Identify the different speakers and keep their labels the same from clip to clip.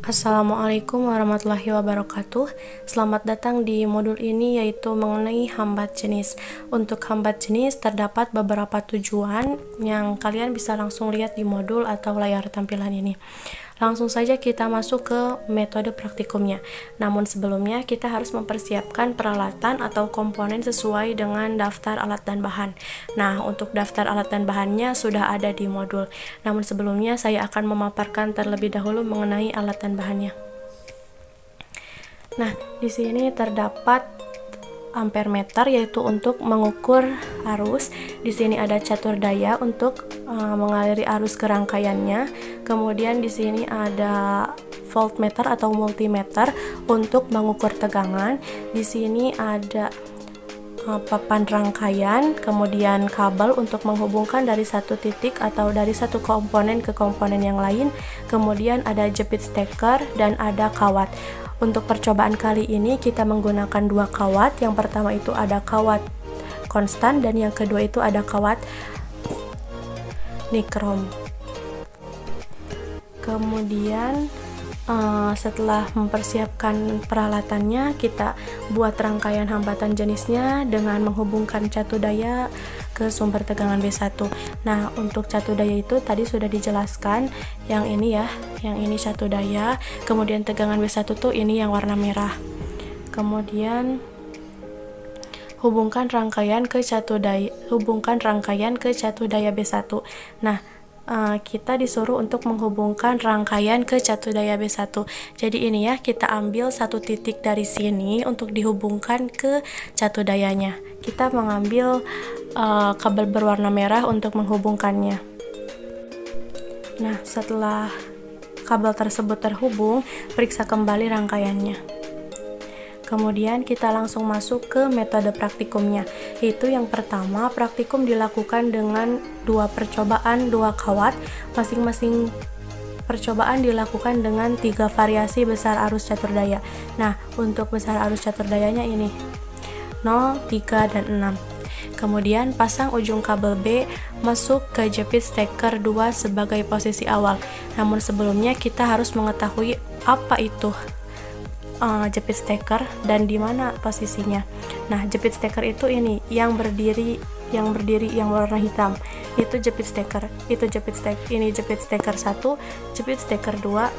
Speaker 1: Assalamualaikum warahmatullahi wabarakatuh. Selamat datang di modul ini, yaitu mengenai hambat jenis. Untuk hambat jenis terdapat beberapa tujuan yang kalian bisa langsung lihat di modul atau layar tampilan ini. Langsung saja kita masuk ke metode praktikumnya. Namun sebelumnya kita harus mempersiapkan peralatan atau komponen sesuai dengan daftar alat dan bahan. Nah, untuk daftar alat dan bahannya sudah ada di modul. Namun sebelumnya saya akan memaparkan terlebih dahulu mengenai alat dan bahannya. Nah, di sini terdapat ampermeter, yaitu untuk mengukur arus. Di sini ada catur daya untuk mengaliri arus ke rangkaiannya. Kemudian di sini ada voltmeter atau multimeter untuk mengukur tegangan. Di sini ada papan rangkaian, kemudian kabel untuk menghubungkan dari satu titik atau dari satu komponen ke komponen yang lain. Kemudian ada jepit steker dan ada kawat. Untuk percobaan kali ini kita menggunakan dua kawat. Yang pertama itu ada kawat konstan dan yang kedua itu ada kawat nikrom. Kemudian setelah mempersiapkan peralatannya, kita buat rangkaian hambatan jenisnya dengan menghubungkan catu daya ke sumber tegangan B1. Nah, untuk catu daya itu tadi sudah dijelaskan, yang ini ya, yang ini catu daya, kemudian tegangan B1 tuh ini yang warna merah. Kemudian hubungkan rangkaian ke catu daya B1. Nah, kita disuruh untuk menghubungkan rangkaian ke catu daya B1. Jadi ini ya, kita ambil satu titik dari sini untuk dihubungkan ke catu dayanya. Kita mengambil kabel berwarna merah untuk menghubungkannya. Nah, setelah kabel tersebut terhubung, periksa kembali rangkaiannya. Kemudian kita langsung masuk ke metode praktikumnya, yaitu yang pertama, praktikum dilakukan dengan dua percobaan, dua kawat. Masing-masing percobaan dilakukan dengan 3 variasi besar arus catur daya. Nah, untuk besar arus catur dayanya ini 0, 3, dan 6. Kemudian pasang ujung kabel B masuk ke jepit steker 2 sebagai posisi awal. Namun sebelumnya kita harus mengetahui apa itu jepit steker dan di mana posisinya. Nah, jepit steker itu ini yang berdiri yang warna hitam. Itu jepit steker. Ini jepit steker 1, jepit steker 2,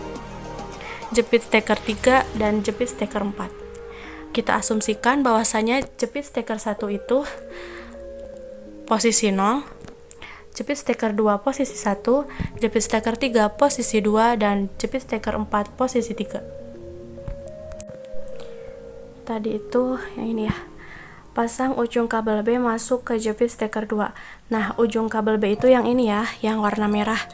Speaker 1: jepit steker 3, dan jepit steker 4. Kita asumsikan bahwasanya jepit steker 1 itu posisi 0, jepit steker 2 posisi 1, jepit steker 3 posisi 2, dan jepit steker 4 posisi 3. Tadi itu yang ini ya. Pasang ujung kabel B masuk ke jepit steker 2. Nah, ujung kabel B itu yang ini ya, yang warna merah.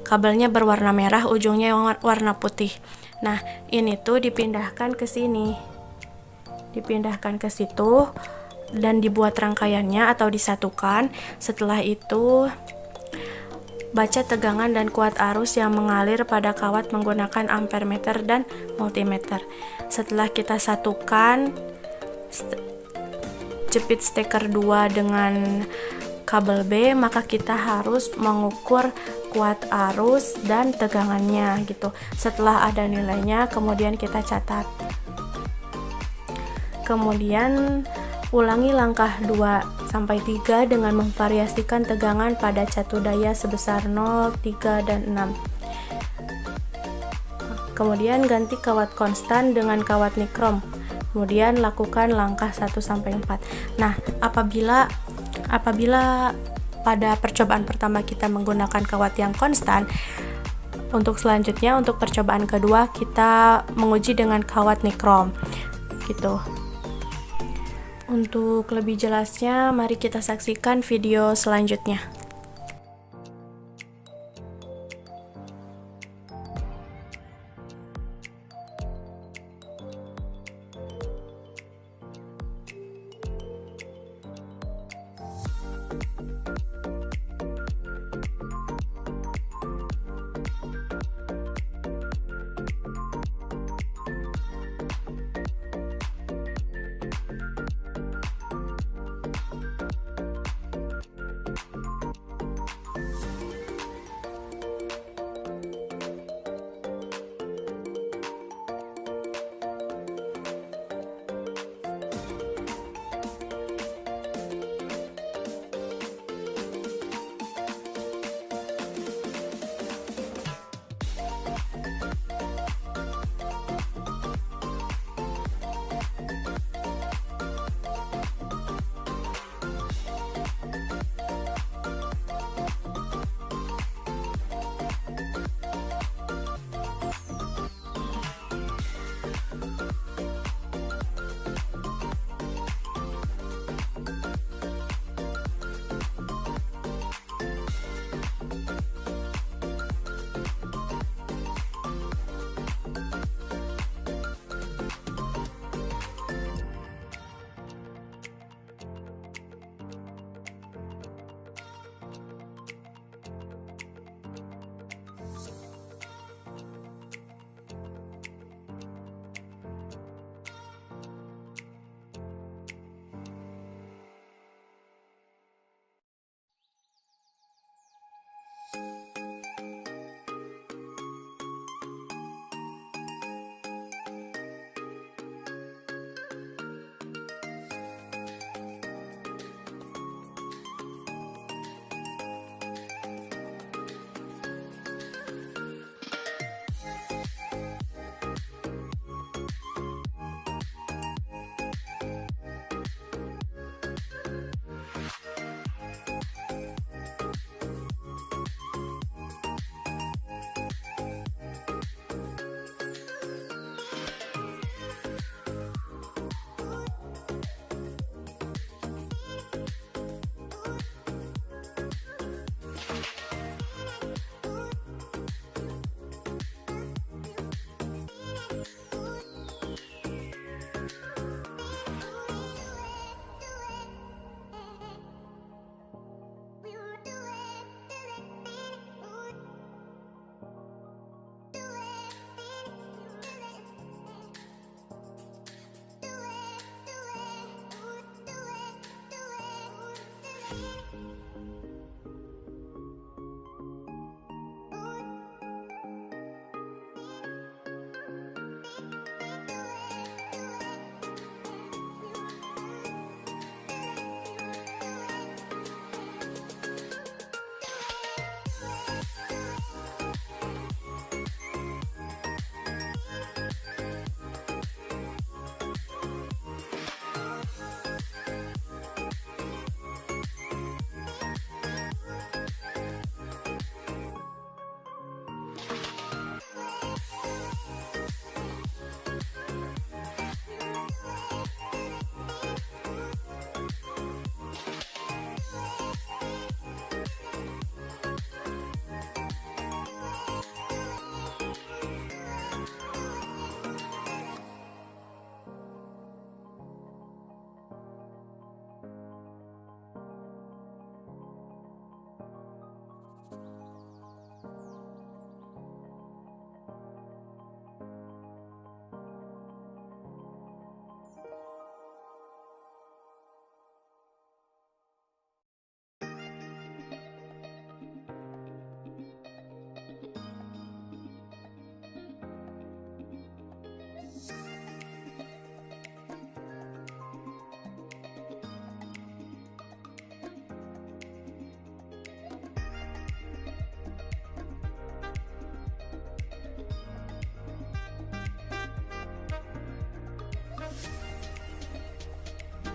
Speaker 1: Kabelnya berwarna merah, ujungnya yang warna putih. Nah, ini tuh dipindahkan ke sini. Dipindahkan ke situ dan dibuat rangkaiannya atau disatukan. Setelah itu baca tegangan dan kuat arus yang mengalir pada kawat menggunakan ampermeter dan multimeter. Setelah kita satukan jepit steker 2 dengan kabel B, maka kita harus mengukur kuat arus dan tegangannya gitu. Setelah ada nilainya, kemudian kita catat. Kemudian ulangi langkah 2-3 dengan memvariasikan tegangan pada catu daya sebesar 0, 3, dan 6. Kemudian ganti kawat konstan dengan kawat nikrom. Kemudian lakukan langkah 1-4. Nah, apabila pada percobaan pertama kita menggunakan kawat yang konstan, untuk selanjutnya untuk percobaan kedua kita menguji dengan kawat nikrom gitu. Untuk lebih jelasnya, mari kita saksikan video selanjutnya.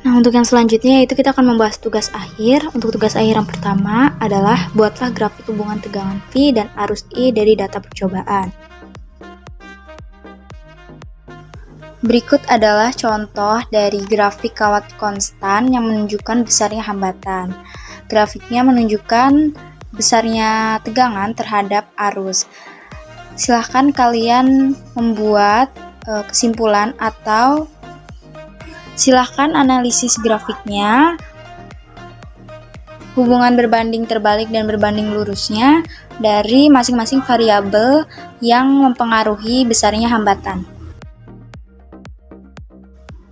Speaker 2: Nah, untuk yang selanjutnya yaitu kita akan membahas tugas akhir. Untuk tugas akhir yang pertama adalah buatlah grafik hubungan tegangan V dan arus I dari data percobaan. Berikut adalah contoh dari grafik kawat konstan yang menunjukkan besarnya hambatan. Grafiknya menunjukkan besarnya tegangan terhadap arus. Silahkan kalian membuat kesimpulan atau silahkan analisis grafiknya, hubungan berbanding terbalik dan berbanding lurusnya dari masing-masing variabel yang mempengaruhi besarnya hambatan.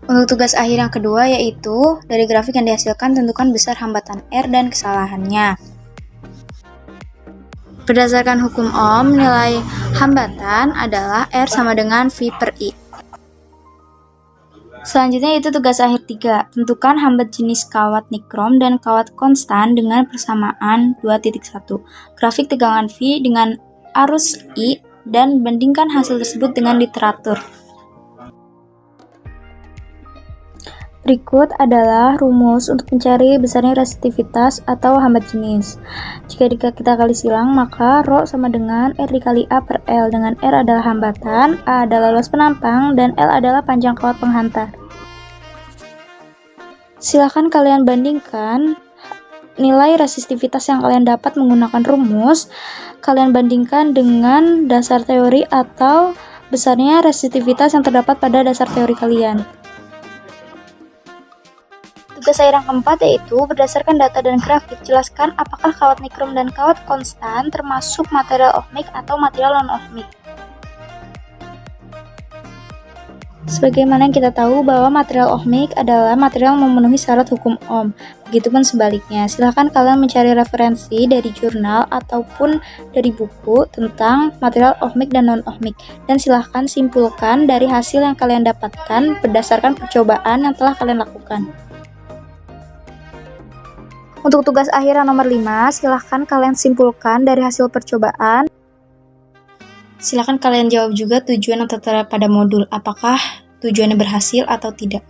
Speaker 2: Untuk tugas akhir yang kedua yaitu dari grafik yang dihasilkan tentukan besar hambatan R dan kesalahannya. Berdasarkan hukum Ohm, nilai hambatan adalah R sama dengan V per I. Selanjutnya itu tugas akhir 3. Tentukan hambat jenis kawat nikrom dan kawat konstan dengan persamaan 2.1. Grafik tegangan V dengan arus I dan bandingkan hasil tersebut dengan literatur. Berikut adalah rumus untuk mencari besarnya resistivitas atau hambat jenis. Jika kita kali silang, maka Rho sama dengan R dikali A per L, dengan R adalah hambatan, A adalah luas penampang, dan L adalah panjang kawat penghantar. Silakan kalian bandingkan nilai resistivitas yang kalian dapat menggunakan rumus, kalian bandingkan dengan dasar teori atau besarnya resistivitas yang terdapat pada dasar teori kalian. Tugas akhir yang keempat yaitu berdasarkan data dan grafik, jelaskan apakah kawat nikrom dan kawat konstan termasuk material ohmik atau material non-ohmik. Sebagaimana yang kita tahu bahwa material ohmik adalah material yang memenuhi syarat hukum Ohm. Begitupun sebaliknya, silahkan kalian mencari referensi dari jurnal ataupun dari buku tentang material ohmik dan non-ohmik, dan silahkan simpulkan dari hasil yang kalian dapatkan berdasarkan percobaan yang telah kalian lakukan. Untuk tugas akhir yang nomor 5, silahkan kalian simpulkan dari hasil percobaan. Silahkan kalian jawab juga tujuan yang tertera pada modul, apakah tujuannya berhasil atau tidak.